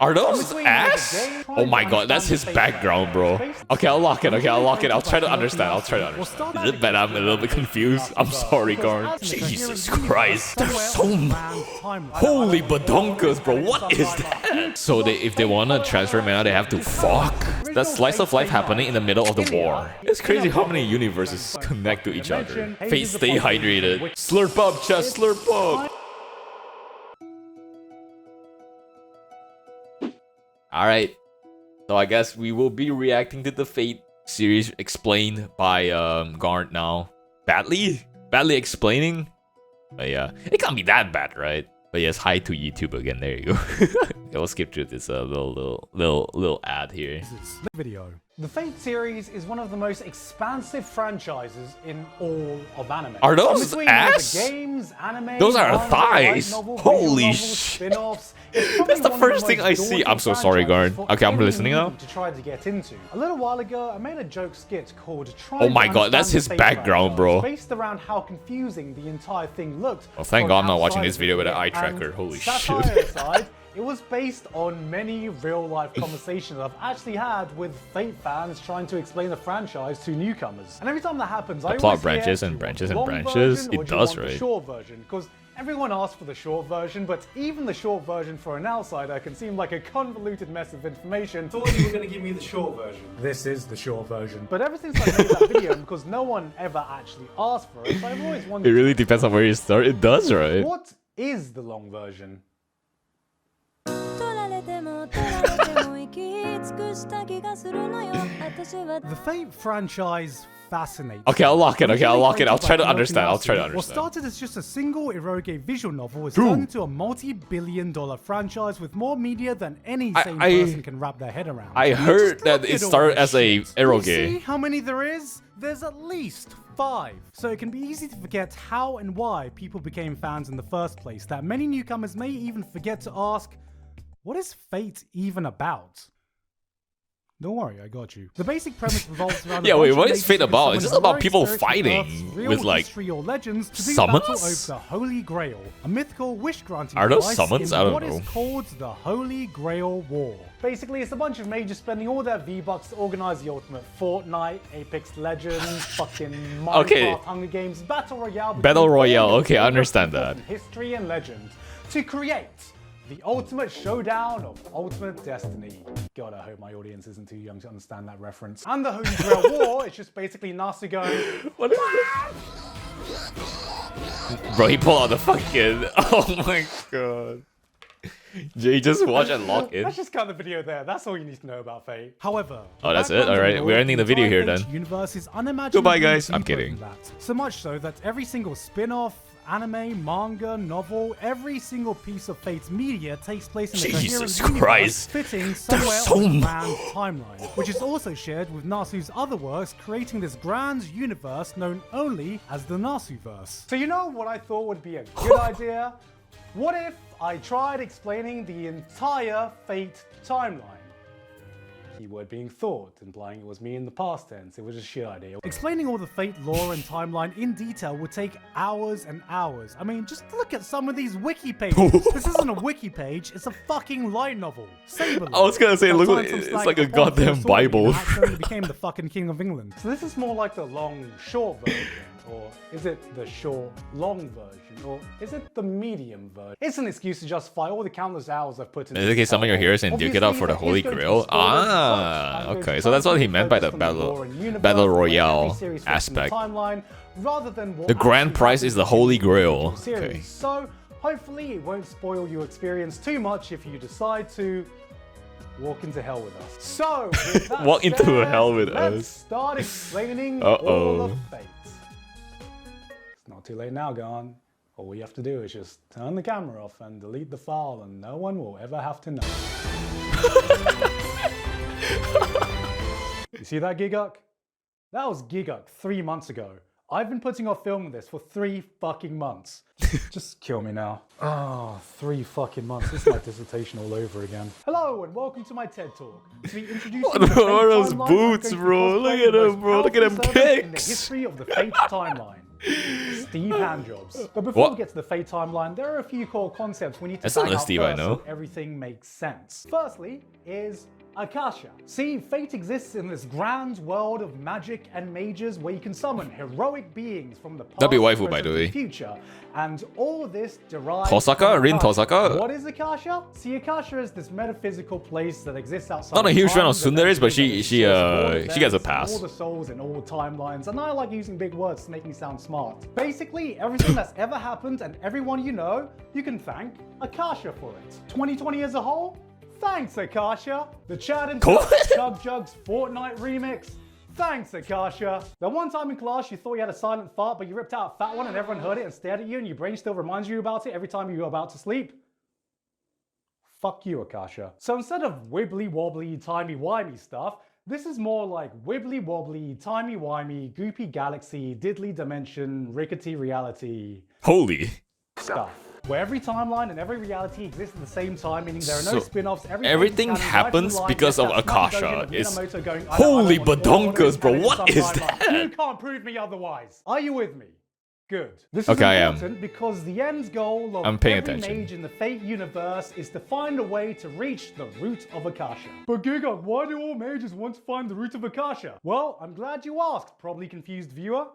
Are those ass? Oh my god, that's his background, bro. Okay, I'll lock it. Okay, I'll lock it. I'll try to understand. Is it bad? I'm a little bit confused. I'm sorry, Garn. Jesus Christ. There's so holy badonkas, bro. What is that? So if they wanna transfer mana, they have to fuck. That slice of life happening in the middle of the war. It's crazy how many universes connect to each other. Fate, stay hydrated. Slurp up, chest, slurp up. Alright, so I guess we will be reacting to the Fate series explained by Garnt now. Badly explaining? But yeah, it can't be that bad, right? But yes, hi to YouTube again, there you go. We'll skip through this little ad here. Video. The Fate series is one of the most expansive franchises in all of anime. Are those ass? Games, anime, those are manga, thighs. novel, Holy shit. That's the first thing I see. I'm so sorry, Garn. Okay, I'm listening now. To try to get into. A little while ago, I made a joke skit called Oh my god, that's his background, bro. Based around how confusing the entire thing looked. Oh, thank god I'm not watching this video with an eye tracker. Holy shit. Aside, it was based on many real-life conversations I've actually had with Fate fans trying to explain the franchise to newcomers. And every time that happens, I plot branches and branches and branches. It does, right? The short version, because everyone asks for the short version, but even the short version for an outsider can seem like a convoluted mess of information. Thought you were going to give me the short version. This is the short version. But ever since I made that video, because no one ever actually asked for it, I've always wondered. It really depends on where you start. It does, right? What is the long version? The Fate franchise fascinates. Okay, I'll lock it. Okay, I'll lock it. I'll try to understand. What started as just a single eroge visual novel has turned into a multi-billion-dollar franchise with more media than any sane person can wrap their head around. I heard that it started as a eroge. See how many there is? There's at least 5. So it can be easy to forget how and why people became fans in the first place, that many newcomers may even forget to ask, what is Fate even about? Don't worry, I got you. The basic premise revolves around yeah, wait, what is Fate about? It's just about people fighting with like legends to summons? Battle over the Holy Grail, a mythical wish-granting Are those device summons? in I don't what know. is called the Holy Grail War. Basically, it's a bunch of mages spending all their V-Bucks to organize the ultimate Fortnite, Apex Legends, fucking Minecraft, Hunger Games, Battle Royale. Battle Royale, okay, I understand that. History and legend to create the ultimate showdown of ultimate destiny. God, I hope my audience isn't too young to understand that reference. And the Holy Grail War is just basically Nasu going, what is that? Bro, he pulled out the fucking... Oh my god. Jay, just watch and lock in. Let's just cut the video there. That's all you need to know about Fate. However, oh, that's it? Alright, we're ending the video here then. Universe is unimaginably goodbye, guys. I'm kidding. So much so that every single spin-off, anime, manga, novel, every single piece of Fate's media takes place in a coherent universe fitting somewhere on the grand timeline, which is also shared with Nasu's other works, creating this grand universe known only as the Nasuverse. So you know what I thought would be a good idea? What if I tried explaining the entire Fate timeline? Keyword being thought, implying it was me in the past tense. It was a shit idea. Explaining all the Fate lore and timeline in detail would take hours and hours. I mean, just look at some of these wiki pages. This isn't a wiki page, it's a fucking light novel. Saberless. I was gonna say, look, it's like a goddamn Bible. He became the fucking King of England. So this is more like the long, short version. Or is it the short, long version? Or is it the medium version? It's an excuse to justify all the countless hours I've put into okay, summon your heroes and duke it out for the Holy Grail. Ah, okay. So that's what he meant by the battle royale aspect. The grand prize is the Holy Grail. Okay. So hopefully it won't spoil your experience too much if you decide to walk into hell with us. So with that walk into hell with let's us. Start explaining all of Fate. Not too late now, Gon. All you have to do is just turn the camera off and delete the file and no one will ever have to know. You see that, Gigguk? That was Gigguk 3 months ago. I've been putting off filming this for 3 fucking months. Just kill me now. Oh, 3 fucking months. This is my dissertation all over again. Hello and welcome to my TED Talk. To be introduced what are those boots, bro? Look at them, bro. Look at them kicks. In the history of the Fate timeline. Steve handjobs. But before we get to the Fate timeline, there are a few core concepts we need to bang out Steve I first know. so everything makes sense. Firstly is Akasha. See, Fate exists in this grand world of magic and mages where you can summon heroic beings from the past, That'd be waifu, by present, the way. and future, and all of this derives Tosaka? from Rin Akasha. Tosaka? What is Akasha? See, Akasha is this metaphysical place that exists outside. Not a huge fan of time, tsunderes, but she she gets a pass. All the souls in all timelines, and I like using big words to make me sound smart. Basically, everything that's ever happened and everyone you know, you can thank Akasha for it. 2020 as a whole. Thanks, Akasha. The Jeyraident Chug Jugs Fortnite remix. Thanks, Akasha. The one time in class you thought you had a silent fart, but you ripped out a fat one and everyone heard it and stared at you, and your brain still reminds you about it every time you go about to sleep. Fuck you, Akasha. So instead of wibbly wobbly, timey wimey stuff, this is more like wibbly wobbly, timey wimey, goopy galaxy, diddly dimension, rickety reality. Holy. Stuff. Where every timeline and every reality exists at the same time, meaning there are no spin-offs. Everything happens because of Akasha. Holy badonkers, bro. What is that? You can't prove me otherwise. Are you with me? Good. This is Okay, I am. important because the end goal of I'm paying every attention. mage in the Fate universe is to find a way to reach the root of Akasha. But Gigguk, why do all mages want to find the root of Akasha? Well, I'm glad you asked, probably confused viewer.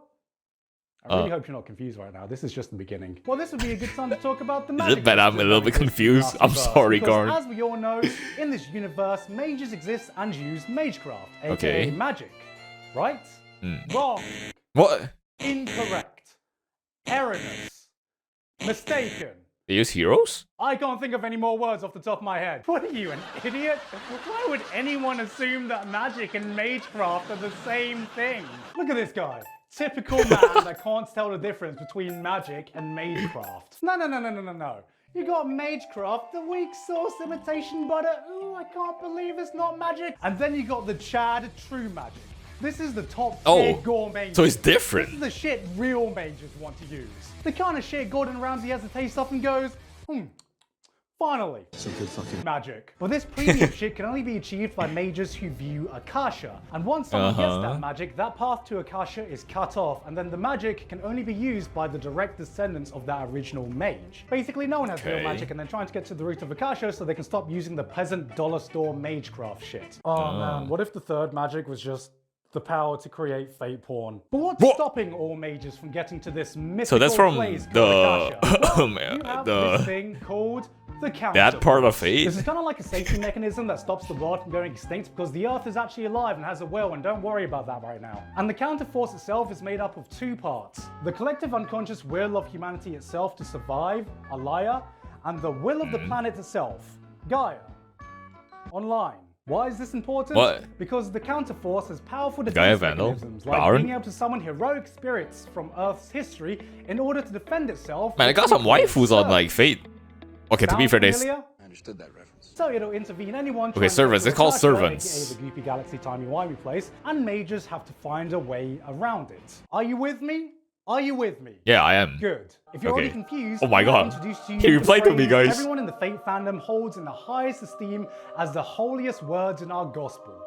I really hope you're not confused right now. This is just the beginning. Well, this would be a good time to talk about the magic. But I'm a little bit confused. I'm sorry, Garn. As we all know, in this universe, mages exist and use magecraft, aka magic. Right? Wrong. What? Incorrect. Erroneous. Mistaken. They use heroes? I can't think of any more words off the top of my head. What are you, an idiot? Why would anyone assume that magic and magecraft are the same thing? Look at this guy. Typical man that can't tell the difference between magic and magecraft. No. You got magecraft, the weak sauce imitation butter. Ooh, I can't believe it's not magic. And then you got the Chad true magic. This is the top tier gourmet. So it's different. This is the shit real mages want to use. The kind of shit Gordon Ramsay has to taste off and goes, finally. So good fucking magic. But this premium shit can only be achieved by mages who view Akasha. And once someone gets that magic, that path to Akasha is cut off, and then the magic can only be used by the direct descendants of that original mage. Basically, no one has real magic, and they're trying to get to the root of Akasha so they can stop using the peasant dollar store magecraft shit. Oh man, what if the third magic was just the power to create fate porn? But what's stopping all mages from getting to this mythical that's from place the well, you have this thing called the counter. That part of Fate? This is kind of like a safety mechanism that stops the world from going extinct because the Earth is actually alive and has a will, and don't worry about that right now. And the counter force itself is made up of two parts: the collective unconscious will of humanity itself to survive, Alaya, and the will of the planet itself, Gaia, online. Why is this important? What? Because the counterforce has powerful Gaia defense Vandal? mechanisms, like Baron? being able to summon heroic spirits from Earth's history in order to defend itself. Man, I got some waifus on like Fate. Okay, to be fair, they. I understood that reference. So it'll intervene anyone. Okay, servants. It's called aka servants. the Goopy Galaxy timey-wimey place, and mages have to find a way around it. Are you with me? Are you with me? Yeah, I am. Good. If you're already confused, Oh my god. He replied to me, guys. Everyone in the Fate fandom holds in the highest esteem as the holiest words in our gospel.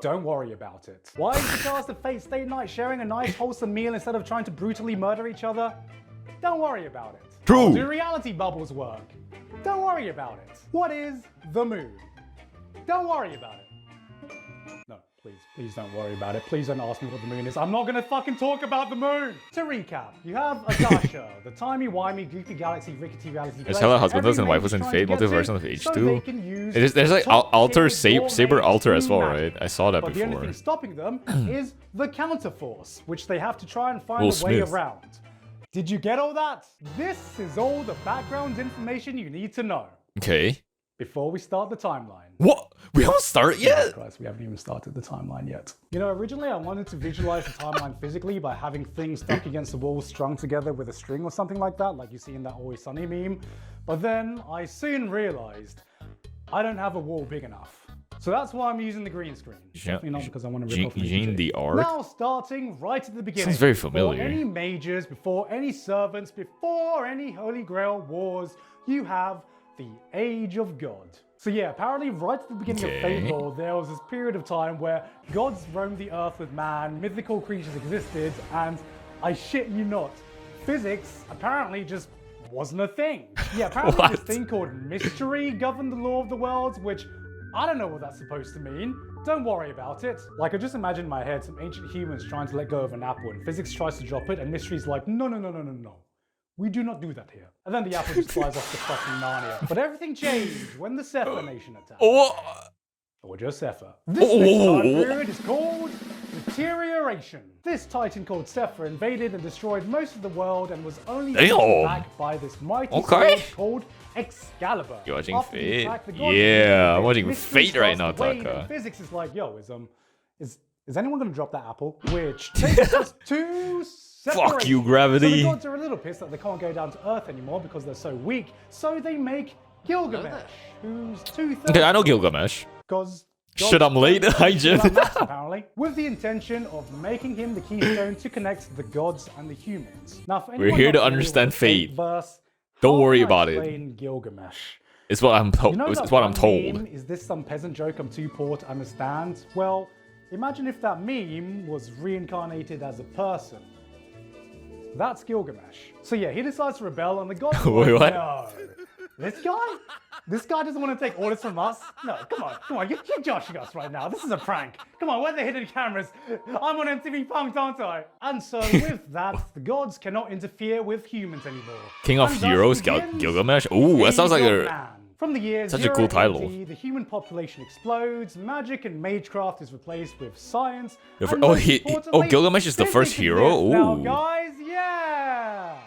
Don't worry about it. Why is the cast of Fate Stay Night sharing a nice wholesome meal instead of trying to brutally murder each other? Don't worry about it. True. Do reality bubbles work? Don't worry about it. What is the moon? Don't worry about it. No, please don't worry about it. Please don't ask me what the moon is. I'm not gonna fucking talk about the moon. To recap, you have Akasha, the timey-wimey, goofy galaxy, rickety reality. There's hella husbands and waifus in Fate, multiversion of H2. There's like altar, saber altar as well, right? I saw that but the only before. thing stopping them is the counterforce, which they have to try and find Will a way Smith. around. Did you get all that? This is all the background information you need to know. Okay. Before we start the timeline. What? We haven't started yet? Guys, we haven't even started the timeline yet. You know, originally I wanted to visualize the timeline physically by having things stuck against the wall strung together with a string or something like that, like you see in that Always Sunny meme. But then I soon realized I don't have a wall big enough. So that's why I'm using the green screen. Definitely not because I want to rip off Jean the Arc? Now starting right at the beginning. Sounds very familiar. Before any mages, before any servants, before any Holy Grail wars, you have the Age of God. So yeah, apparently right at the beginning of Fate lore, there was this period of time where gods roamed the earth with man, mythical creatures existed, and I shit you not. Physics apparently just wasn't a thing. Yeah, apparently this thing called mystery governed the law of the world, which I don't know what that's supposed to mean. Don't worry about it. Like, I just imagine in my head some ancient humans trying to let go of an apple and physics tries to drop it and mystery's like, no, no, no, no, no, no. We do not do that here. And then the apple just flies off to fucking Narnia. But everything changed when the Sefer Nation attacked. Or just Sefer. This next time period is called deterioration. This titan called Sefer invaded and destroyed most of the world and was only taken back by this mighty sword called Excalibur. You're watching Fate? Yeah, I'm watching Fate right now, Taka. Physics is like, yo, is anyone gonna drop that apple? Which takes us to separation. Fuck you, gravity. So the gods are a little pissed that they can't go down to Earth anymore because they're so weak. So they make Gilgamesh, who's 2/3. Okay, I know Gilgamesh. Because shit, I'm late. Hi, Jen. Apparently, with the intention of making him the keystone to connect the gods and the humans. Now, we're here to understand Fate. Verse, don't worry about it. Gilgamesh. It's what I'm told. It's what I'm told. Is this some peasant joke I'm too poor to understand? Well, imagine if that meme was reincarnated as a person. That's Gilgamesh. So yeah, he decides to rebel, and the gods Wait, like, what? no. This guy doesn't want to take orders from us? No, come on, you're joshing us right now. This is a prank. Come on, where are the hidden cameras? I'm on MTV Punk'd, aren't I? And so with that, the gods cannot interfere with humans anymore. King of Heroes, Gilgamesh? Ooh, that sounds like a... From the year such a cool title. The human population explodes, magic and magecraft is replaced with science. Gilgamesh is the first hero? Ooh. Now, guys, yeah!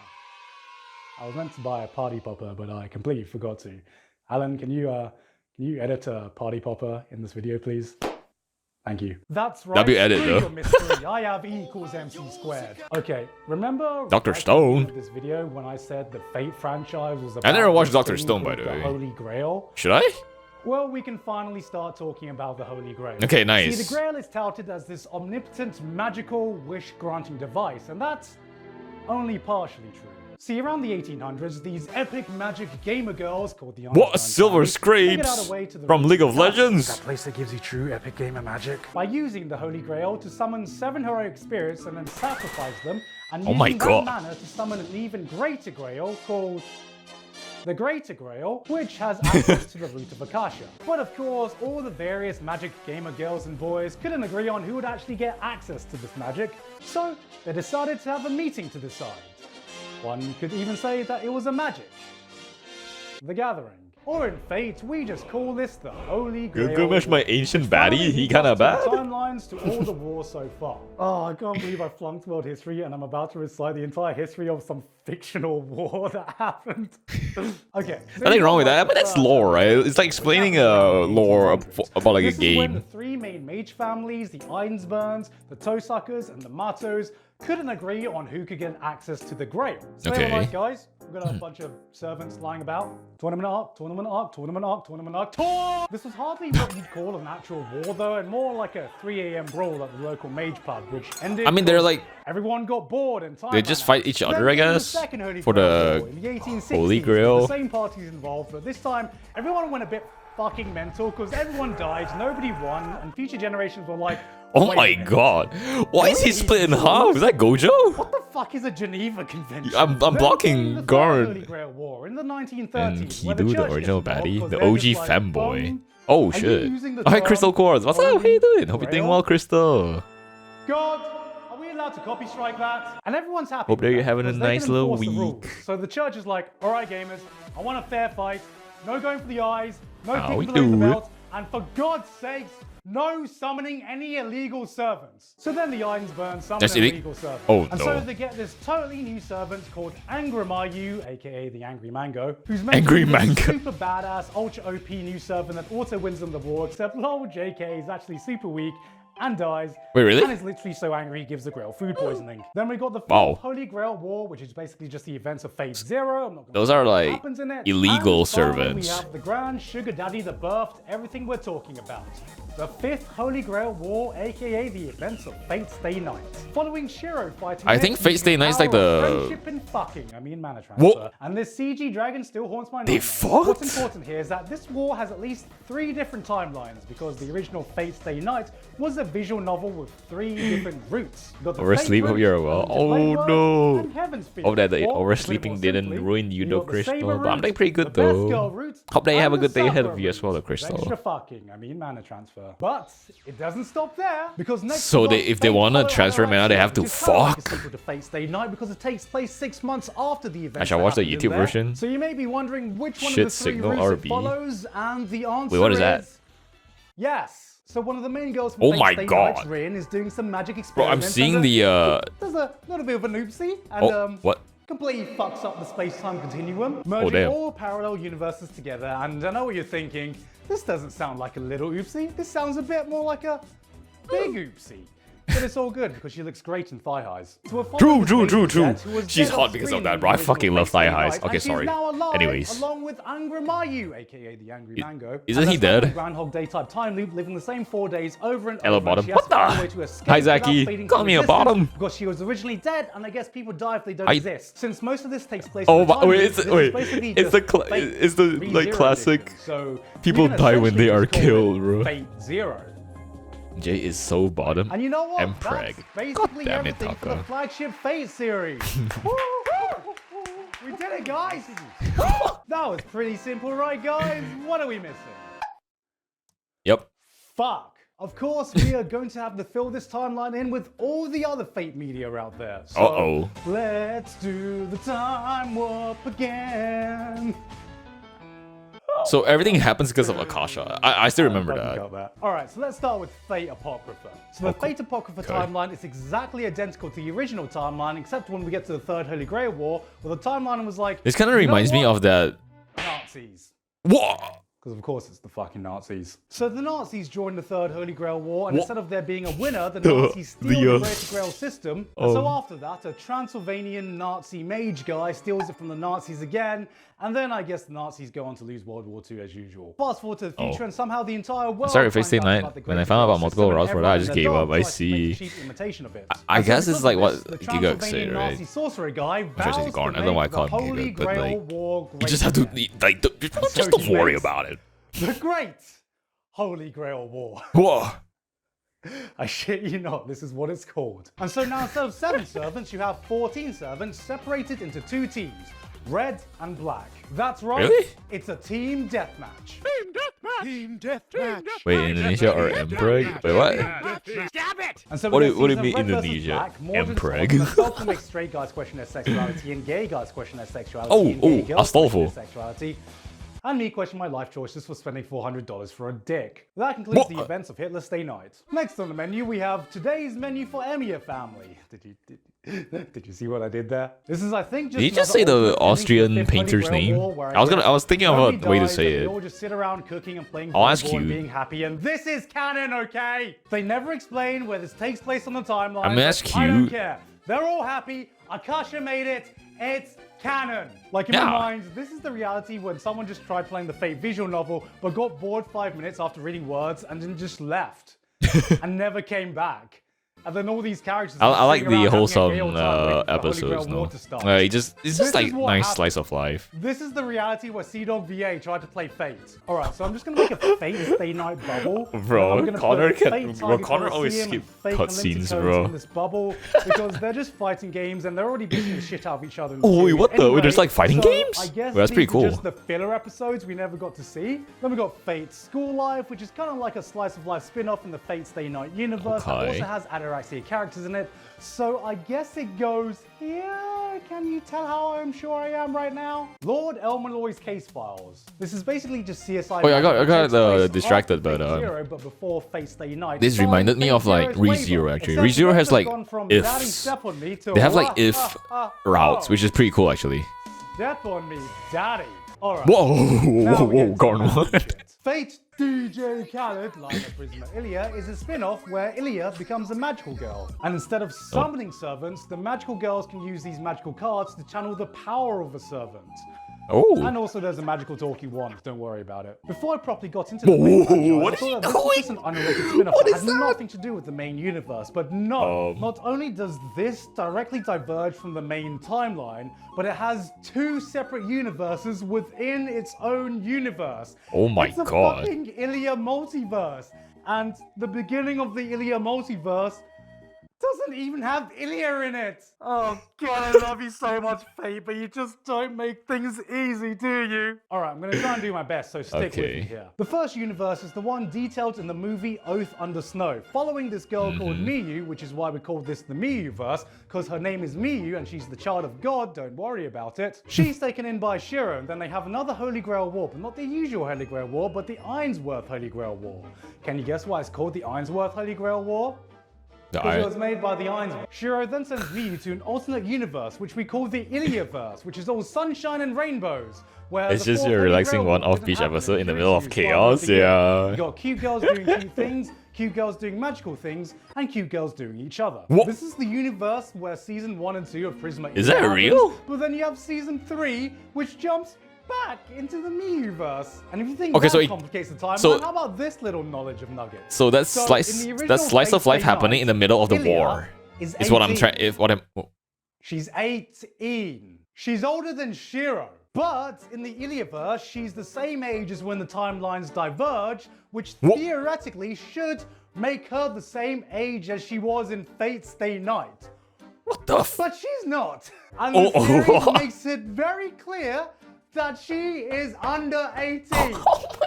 I was meant to buy a party popper, but I completely forgot to. Alan, can you edit a party popper in this video, please? Thank you. That's right. W edit though. Mystery. I have E equals MC squared. Okay, remember Dr. Stone? This video when I said the Fate franchise was about I never watched Dr. Stone, by the way. Holy Grail. Should I? Well, we can finally start talking about the Holy Grail. Okay, nice. See, the Grail is touted as this omnipotent, magical, wish-granting device, and that's only partially true. See, around the 1800s, these epic magic gamer girls called the What a silver scrapes from League of Legends! That place that gives you true epic gamer magic. By using the Holy Grail to summon 7 heroic spirits and then sacrifice them, and using that mana to summon an even greater Grail called the Greater Grail, which has access to the Root of Akasha. But of course, all the various magic gamer girls and boys couldn't agree on who would actually get access to this magic, so they decided to have a meeting to decide. One could even say that it was a magic. The Gathering. Or in Fate, we just call this the Holy Grail. Gilgamesh, my ancient baddie? He kinda bad? Timelines to all the wars so far. Oh, I can't believe I flunked world history and I'm about to recite the entire history of some fictional war that happened. Okay. So nothing wrong with that, but that's lore, right? It's like explaining lore about like a game. When the 3 main mage families, the Einsburns, the Toesuckers, and the Matos, couldn't agree on who could get access to the Grail. So they were like, guys, we've got a bunch of servants lying about. Tournament arc, tournament arc, tournament arc, tournament arc, tour! This was hardly what you'd call an actual war though, and more like a 3 AM brawl at the local mage pub, which ended... I mean, they're like... Everyone got bored and time. They just fight each other, I guess? For the Holy Grail. The same parties involved, but this time, everyone went a bit fucking mental because everyone died, nobody won, and future generations were like, oh my god. Why is he split in half? Is that Gojo? What the fuck is a Geneva Convention? I'm blocking guard. Holy Grail War in the 1930s. And Kidu, the original baddie, the OG femboy. Oh shit. Alright, Crystal Quartz. What's up? How you doing? Hope you're doing well, Crystal. God, are we allowed to copy strike that? And everyone's happy. Hope you're having a nice little week. So the church is like, alright gamers, I want a fair fight. No going for the eyes. No kicking below the belt. And for God's sakes, no summoning any illegal servants. So then the Einsburn summon an illegal servant. Oh, and so they get this totally new servant called Angramayu, aka the Angry Mango, who's meant to be this super badass, ultra OP new servant that auto wins them the war, except lol, JK is actually super weak and dies. Wait, really? And is literally so angry he gives the Grail food poisoning. Then we got the Holy Grail War, which is basically just the events of Fate Zero. I'm not gonna Those are like illegal servants. We have the grand sugar daddy that birthed everything we're talking about. the 5th Holy Grail War, aka the events of Fate Stay Night. Following Shiro fighting I think Fate Stay Night's like the... friendship and fucking, mana transfer. And this CG dragon still haunts my nightmares. They fought? What's important here is that this war has at least 3 different timelines, because the original Fate Stay Night was a visual novel with 3 different routes. Oversleep, hope you're well. Oh no. Hope that the oversleeping didn't ruin you though, Crystal. But I'm doing pretty good though. Hope that you have a good day ahead of you as well, though, Crystal. Extra fucking, mana transfer. But it doesn't stop there, because next so if they wanna transfer mana, they have to fuck. To Fate Stay Night because it takes place 6 months after the event. I shall watch the YouTube version. So you may be wondering which one of the 3 routes it follows, and the answer Wait, what is that? Yes. So one of the main girls from Oh Fate my Stay God. Night's Rin is doing some magic experiments. Bro, I'm seeing the There's a little bit of an oopsie, and what? completely fucks up the space-time continuum, merging damn. all parallel universes together. And I know what you're thinking. This doesn't sound like a little oopsie. This sounds a bit more like a big oopsie. But it's all good because she looks great in thigh highs. So True. She's hot because of that, bro. I fucking love thigh highs. Okay, sorry. Anyways. Along with Angra Mayu, aka the Angry Mango. Isn't he dead? Groundhog Day type time loop, living the same 4 days over and Hello, over. bottom. What the? Hi, Zaki. Call me a bottom. Because she was originally dead, and I guess people die if they don't exist. Since most of this takes place. Oh, in the time loop, it's the like classic. So people die when they are killed, bro. Fate Zero. Jay is so bottom. And you know what? Empreg. That's basically damn it, everything for the Taka. flagship Fate series. We did it, guys. That was pretty simple, right, guys? What are we missing? Yep. Fuck. Of course, we are going to have to fill this timeline in with all the other Fate media out there. So Uh-oh. let's do the time warp again. So everything happens because of Akasha. I still remember that. Alright, so let's start with Fate Apocrypha. So the Fate Apocrypha timeline is exactly identical to the original timeline, except when we get to the 3rd Holy Grail War, where the timeline was like... This kind of reminds me of that... Nazis. What? Because of course it's the fucking Nazis. So the Nazis joined the 3rd Holy Grail War, and instead of there being a winner, the Nazis steal the Greater Grail system. And so after that, a Transylvanian Nazi mage guy steals it from the Nazis again, and then I guess the Nazis go on to lose World War II as usual. Fast forward to the future, and somehow the entire world... Sorry, Fate Stay Night. When I found out about multiple routes for that, I just gave up. I see. I guess this is like what Gigguk said, right? Sorcerer guy I don't know why I call him Gigguk, but like... You just have to... Like, just don't worry about it. The Great Holy Grail War. Whoa. I shit you not, this is what it's called. And so now instead of 7 servants, you have 14 servants separated into 2 teams, red and black. That's right, really? It's a team deathmatch. Team deathmatch! Team deathmatch! Wait, Indonesia or Empreg? Wait, what? Stab it! And so What do you mean Indonesia? Empreg? Both make straight guys question their sexuality and gay guys question their sexuality. And gay girls question their sexuality. And me question my life choices for spending $400 for a dick. That concludes the events of Hitler Stay Night. Next on the menu, we have today's menu for Emiya family. Did you see what I did there? This is, I think, just. Did you just say the Austrian painter's name? I was thinking of a way to say it. They all just sit around cooking and playing I'll ask volleyball and you. being happy, and this is canon, okay? They never explain where this takes place on the timeline. I mean, that's cute. I don't care. They're all happy. Akasha made it. It's canon. Like in my mind, this is the reality when someone just tried playing the Fate visual novel, but got bored 5 minutes after reading words and then just left and never came back. And then all these characters. I like the wholesome episodes. No, it's just like nice slice of life. This is the reality where Sea-Dog VA tried to play Fate. All right, so I'm just gonna make a Fate Stay Night bubble. Bro, Connor always skip cutscenes, bro. In this bubble because they're just fighting games and they're already beating the shit out of each other. Oh wait, what the? Anyway, There's like fighting games? I guess that's pretty cool. Just the filler episodes we never got to see. Then we got Fate School Life, which is kind of like a slice of life spin-off in the Fate Stay Night universe. It also has Ataraxia characters in it. So I guess it goes here. Can you tell how I'm sure I am right now? Lord Elmaloy's Case Files. This is basically just CSI. Oh, I got distracted, but before Fate Stay Night. This reminded me of like ReZero actually. ReZero has like ifs. They have like if routes, which is pretty cool actually. Death on me, daddy. All right. Whoa, Garn, what? Fate DJ Khaled, like a Prisma Ilya, is a spin-off where Ilya becomes a magical girl. And instead of summoning servants, the magical girls can use these magical cards to channel the power of a servant. Oh. And also there's a magical talking wand, don't worry about it. Before I properly got into the main franchise, I thought that this was just an unrelated spin-off that had nothing to do with the main universe. But no, not only does this directly diverge from the main timeline, but it has two separate universes within its own universe. Oh my it's a god. fucking Ilia multiverse. And the beginning of the Ilia multiverse doesn't even have Ilia in it. Oh god, I love you so much, Fate, but you just don't make things easy, do you? Alright, I'm gonna try and do my best, so stick with me here. The first universe is the one detailed in the movie Oath Under Snow, following this girl called Miyu, which is why we call this the Miyu-verse, because her name is Miyu and she's the child of God, don't worry about it. She's taken in by Shiro, and then they have another Holy Grail War, but not the usual Holy Grail War, but the Ainsworth Holy Grail War. Can you guess why it's called the Ainsworth Holy Grail War? Because it was made by the Ainsworth. Shiro then sends Miyu to an alternate universe, which we call the Iliaverse, which is all sunshine and rainbows. Where it's just your relaxing one off-beach episode in the middle of chaos, yeah. You got cute girls doing cute things, cute girls doing magical things, and cute girls doing each other. What? This is the universe where season 1 and 2 of Prisma Is that real? But then you have season 3, which jumps back into the Miiverse. And if you think okay, that so complicates the timeline, how about this little knowledge of nuggets? So that's slice of life happening in the middle of the war. Is what I'm trying. She's 18. She's older than Shiro. But in the Iliaverse, she's the same age as when the timelines diverge, which theoretically should make her the same age as she was in Fate's Stay Night. What the f- But she's not. And the series makes it very clear that she is under 18.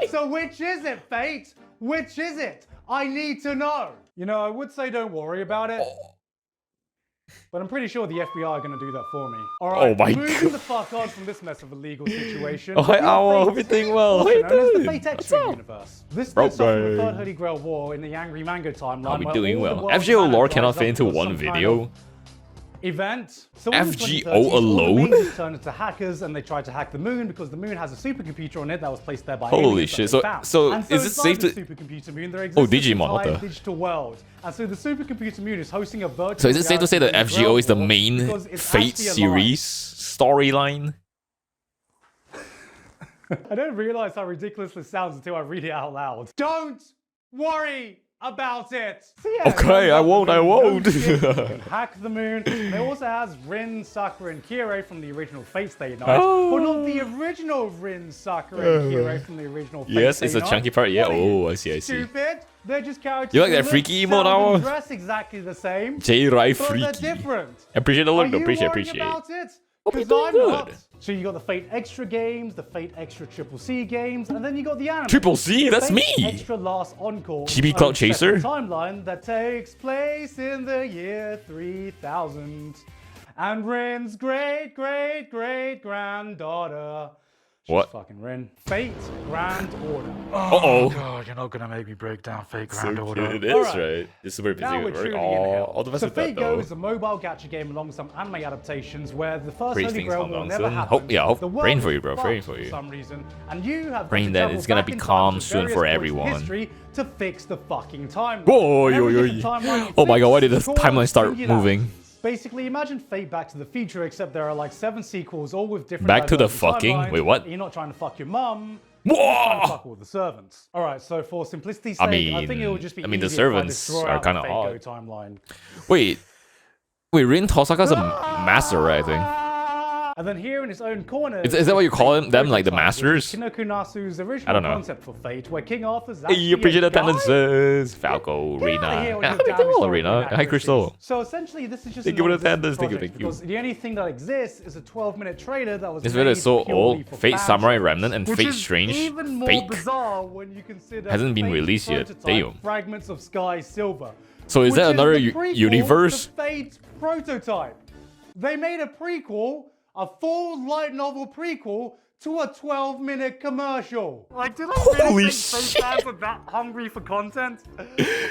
So which is it, Fate? Which is it? I need to know. You know, I would say don't worry about it. But I'm pretty sure the FBI are going to do that for me. All right, moving the fuck on from this mess of a legal situation. Oh, hi, Owl. Hope you're doing well. Known as the Fate Extra universe. This starts off from the third Holy Grail War in the Angry Mango timeline. I'll be doing well. FGO lore cannot fit into one video. Event. So FGO alone? The turned into hackers and they tried to hack the moon because the moon has a supercomputer on it that was placed there by Holy shit. So is it safe to supercomputer moon there exists Digimon, what the digital world. And so the supercomputer moon is hosting a virtual So is it safe to say that FGO is the main Fate series storyline? I don't realize how ridiculous this sounds until I read it out loud. Don't worry about it. So yeah, okay, I won't. You can hack the moon. It also has Rin, Sakura, and Kirei from the original Fate Stay Night, but not the original Rin, Sakura, and Kirei from the original Fate Stay Night. Yes, it's a chunky part. Yeah. Oh, I see. Stupid. They're just characters. You like that freaky emote now? Dress exactly the same. Jeyraident freaky. But they're different. Appreciate the look. Appreciate. About it? Hope you're doing good. So you got the Fate Extra games, the Fate Extra Triple C games, and then you got the anime. Triple C? That's me! Extra Last Encore. Chibi Cloud Chaser? Timeline that takes place in the year 3000. And Rin's great-great-great-granddaughter. What? Fucking Rin. Fate Grand Order. Oh God, you're not gonna make me break down Fate Grand Order. It is, right? It's super busy Now with we're work. truly in hell. All the best So with that, Fate Go though. is a mobile gacha game along with some anime adaptations where the first Praise Holy things Grail come will along never soon. happen. Hope. Praying for you, bro. Praying for you. For some reason, and you have Praying that it's gonna be calm soon for everyone. To fix the fucking timeline. Oh my god, why did the timeline start moving? Basically, imagine Fate Back to the Future, except there are like 7 sequels, all with different. Back to the fucking. Wait, what? You're not trying to fuck your mum. You're trying to fuck all the servants. All right, so for simplicity's sake, I think it will just be. The servants are kind of odd. Timeline. Wait, Rin Tosaka's a master, right, I think. And then here in its own corner... Is that what you call them, like the masters? Kinoku Nasu's original concept for Fate, where King Arthur's actually you appreciate attendances. Falco, Rina. Hello, Rina. Hi, Crystal. So essentially, this is just thank you for the attendance. Thank you. Because the only thing that exists is a 12-minute trailer that was this video is so old. Fate Samurai Remnant and Fate Strange even more Fake bizarre when you consider hasn't been released yet. Damn. Fragments of Sky Silver. So is that another universe? Fate prototype. They made a prequel. A full light novel prequel to a 12-minute commercial. Like, did I really think Fate fans are that hungry for content?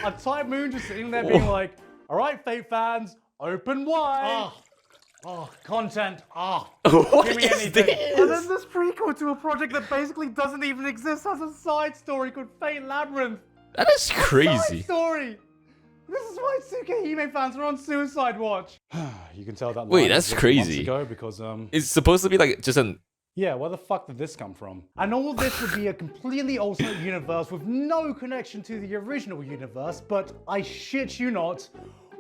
A Type Moon just sitting there being like, all right, Fate fans, open wide. Content. What give me anything. And then this prequel to a project that basically doesn't even exist has a side story called Fate Labyrinth. That is crazy. Side story. This is why Tsukihime fans are on suicide watch. You can tell that. Wait, that's crazy. Ago because it's supposed to be like just an Yeah, where the fuck did this come from? And all this would be a completely alternate universe with no connection to the original universe, but I shit you not,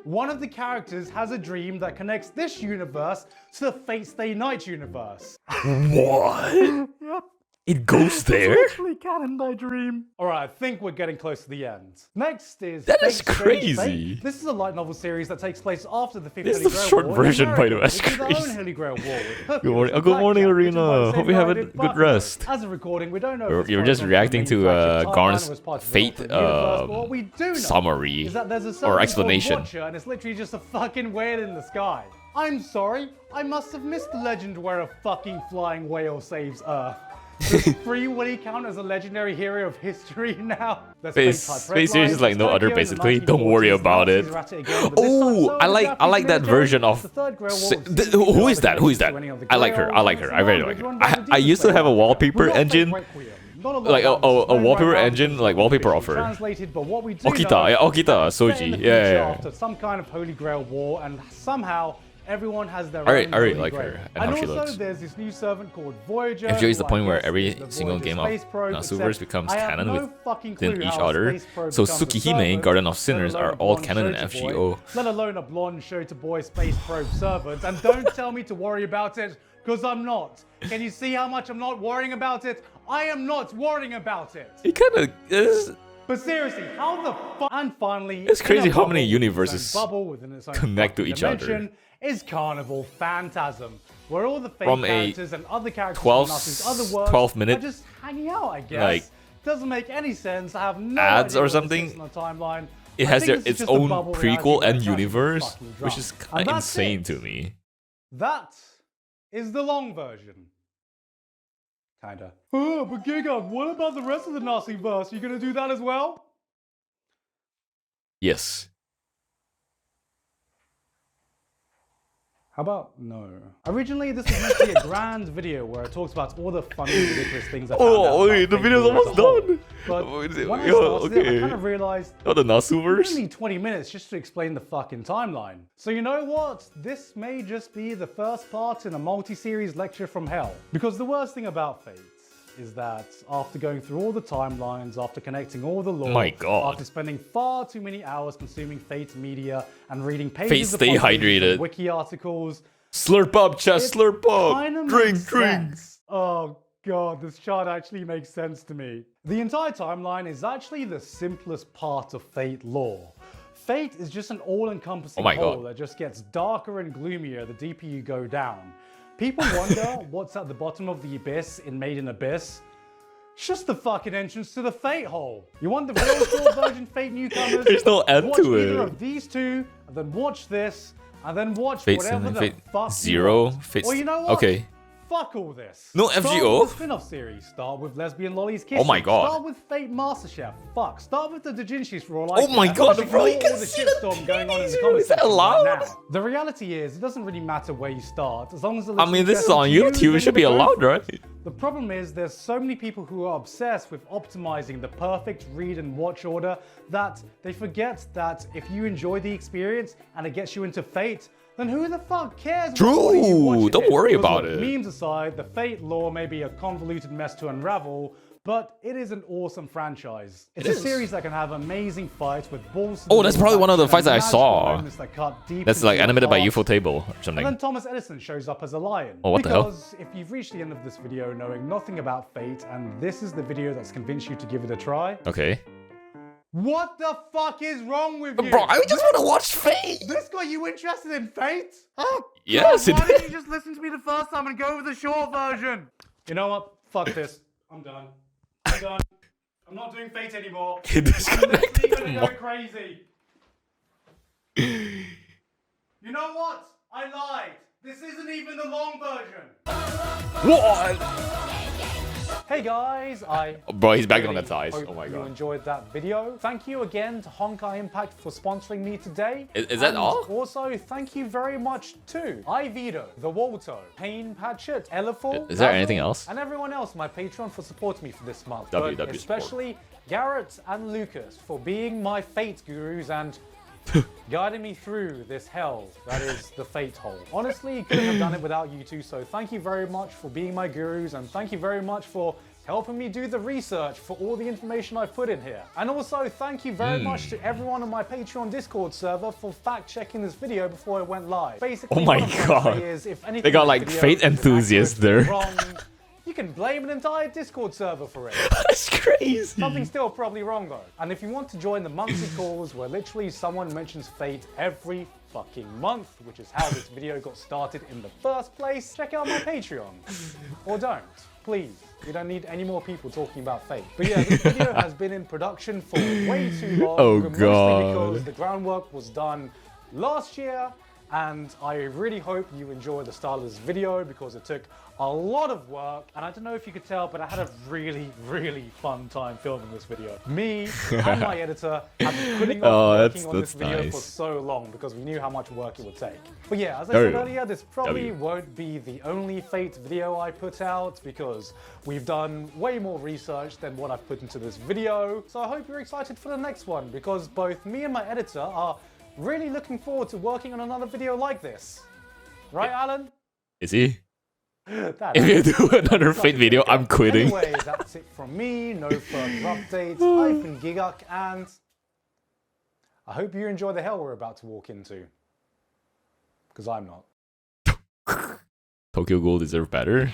one of the characters has a dream that connects this universe to the Fate Stay Night universe. What? Yep. It goes there? It's actually canon, my dream. Alright, I think we're getting close to the end. Next is That Fate is Strange crazy. Fate. This is a light novel series that takes place after the 5th This is Holy the Grail short War version, in by the way. America, That's which is our own crazy. Holy Grail War with Good Hercules morning, and good morning, Blackjack, which is why Arena. the Hope same you have guy a did good Buffalo. rest. As a recording, we don't know. You were just reacting to Garn's Fate summary or explanation. And it's literally just a fucking whale in the sky. I'm sorry, I must have missed the legend where a fucking flying whale saves Earth. Does Free Willy count as a legendary hero of history now? Space series is like no other basically. Don't worry about it. Oh, I like that version of. Who is that? Who is that? I like her. I like her. I very like her. I used to have a wallpaper engine. Like a wallpaper engine, like wallpaper offer. Okita, yeah, Okita, Soji, yeah. After some kind of Holy Grail war, and somehow everyone has their own. I really Holy like Grail. her and how she looks. Also, there's this new servant called Voyager. FGO is the point where who every is the single Voyager game of space probe, Nasuvers except becomes I have canon no fucking within clue each how a other. space probe So becomes a Tsukihime, servant, Garden of let Sinners alone are a all blonde canon in Shota boy, FGO. let alone a blonde Shota boy space probe servant. And don't tell me to worry about it, because I'm not. Can you see how much I'm not worrying about it? I am not worrying about it. It kind of is. But seriously, how the fuck? And finally, It's crazy in a how many bubble universes within its own connect to fucking each other. dimension is Carnival Phantasm, where all the fake From a characters and other characters 12 from Nasu's other works 12-minute, are just hanging out, I guess. like, doesn't make any sense. I have no ads idea or what something. this is on the timeline. It I has think this is its just a own bubble prequel reality and that's actually universe, fucking which drunk. is And kind of that's insane it. to me. That is the long version. Kinda. Oh, but Gigguk, what about the rest of the Nazi verse? You gonna do that as well? Yes. How about no? Originally, this was meant to be a grand video where it talks about all the funny, ridiculous things I found out Oh, wait, about the Fate video's War as a almost whole. done. But Oh, is it- when I yeah, started it, I okay. kind of realized Oh, the it's Nasuverse? only 20 minutes just to explain the fucking timeline. So you know what? This may just be the first part in a multi-series lecture from hell. Because the worst thing about Fate is that after going through all the timelines, after connecting all the lore, My God. after spending far too many hours consuming Fate media and reading pages stay upon pages hydrated. of wiki articles, Slurp up, chest, slurp kinda up. Drink, makes drink. sense. Oh god, this chart actually makes sense to me. The entire timeline is actually the simplest part of Fate lore. Fate is just an all-encompassing Oh my hole God. that just gets darker and gloomier the deeper you go down. People wonder what's at the bottom of the abyss in Made in Abyss. It's just the fucking entrance to the Fate hole. You want the real short version Fate newcomers? There's no end watch to either it. of these two, and then watch this, and then watch Fate whatever Sin- the Fate fuck Zero, you want. Fate Or you know what? okay. Fuck all this. No Start FGO? with the spin-off series. Start with Lesbian Lollies Kissing. Oh my God. Start with Fate MasterChef. Fuck. Start with the Dojinshis for all I Oh my care. God, Just bro, you ignore can all the see the shitstorm going on in the PDs, comment is that section allowed? right now. The reality is, it doesn't really matter where you start, as long as the I mean, this is listeners on get to YouTube. It then should be you go allowed, for it. right? The problem is there's so many people who are obsessed with optimizing the perfect read and watch order that they forget that if you enjoy the experience and it gets you into Fate, then who the fuck cares? what order you True, watch it don't in? worry Because about look, it. Memes aside, the Fate lore may be a convoluted mess to unravel, but it is an awesome franchise. It's It a is. series that can have amazing fights with balls. Oh, that's probably one of the fights that I saw. That That's like animated by UFO Table or And something. then Thomas Edison shows up as a lion. Oh, what the hell? Because if you've reached the end of this video knowing nothing about Fate, and this is the video that's convinced you to give it a try, Okay. what the fuck is wrong with you? Bro, I just want to watch Fate. This got you interested in Fate? Yes, God, it why didn't did. you just listen to me the first time and go with the short version? You know what? Fuck this. I'm done. I'm done. I'm not doing Fate anymore. He I'm literally disconnected. gonna go crazy. You know what? I lied. This isn't even the long version. What? Hey guys, Bro, he's back on really the ties. hope Oh my you God. enjoyed that video. Thank you again to Honkai Impact for sponsoring me today. Is that And all? Also, thank you very much to iVito, The Walto, Pain Patchett, Eliful, Is there Basil, anything else? and everyone else, my Patreon, for supporting me for this month. WW But especially Garrett and Lucas for being my Fate gurus and guiding me through this hell that is the Fate hole. Honestly, you couldn't have done it without you two, so thank you very much for being my gurus, and thank you very much for helping me do the research for all the information I've put in here. And also, thank you very much to everyone on my Patreon Discord server for fact-checking this video before it went live. Basically, Oh my what I'm trying to god. say is, if anything They got in like this video Fate is enthusiasts inaccurate, there. wrong, you can blame an entire Discord server for it. That's crazy. Something's still probably wrong though. And if you want to join the monthly calls where literally someone mentions Fate every fucking month, which is how this video got started in the first place, check out my Patreon. Or don't, please. We don't need any more people talking about Fate. But yeah, this video has been in production for way too long. Oh mostly god. because the groundwork was done last year, and I really hope you enjoy the style of this video because it took a lot of work, and I don't know if you could tell, but I had a really, really fun time filming this video. Me and my editor have been putting off working on this video for so long because we knew how much work it would take. But yeah, as I said earlier, this probably won't be the only Fate video I put out because we've done way more research than what I've put into this video. So I hope you're excited for the next one because both me and my editor are really looking forward to working on another video like this. Right, Alan? Is he? If you do another Fate video, I'm quitting. Anyway, that's it from me. No further updates. I've been Gigguk, and I hope you enjoy the hell we're about to walk into. Because I'm not. Tokyo Ghoul deserve better?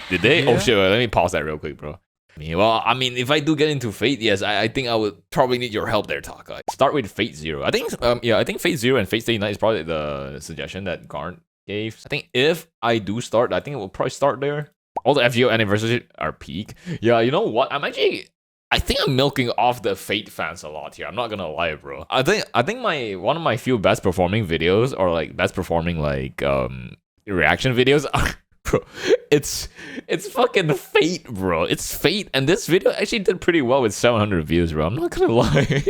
Did they? Yeah. Oh shit, let me pause that real quick, bro. Well, I mean, if I do get into Fate, yes, I think I would probably need your help there, Taka. Start with Fate Zero. I think, I think Fate Zero and Fate Stay Night is probably the suggestion that Garnt gave. I think if I do start, I think it will probably start there. All the FGO anniversaries are peak. Yeah, you know what? I think I'm milking off the Fate fans a lot here. I'm not gonna lie, bro. I think one of my few best performing videos, or like best performing like reaction videos are, bro, it's fucking Fate, bro. It's Fate, and this video actually did pretty well with 700 views, bro. I'm not gonna lie.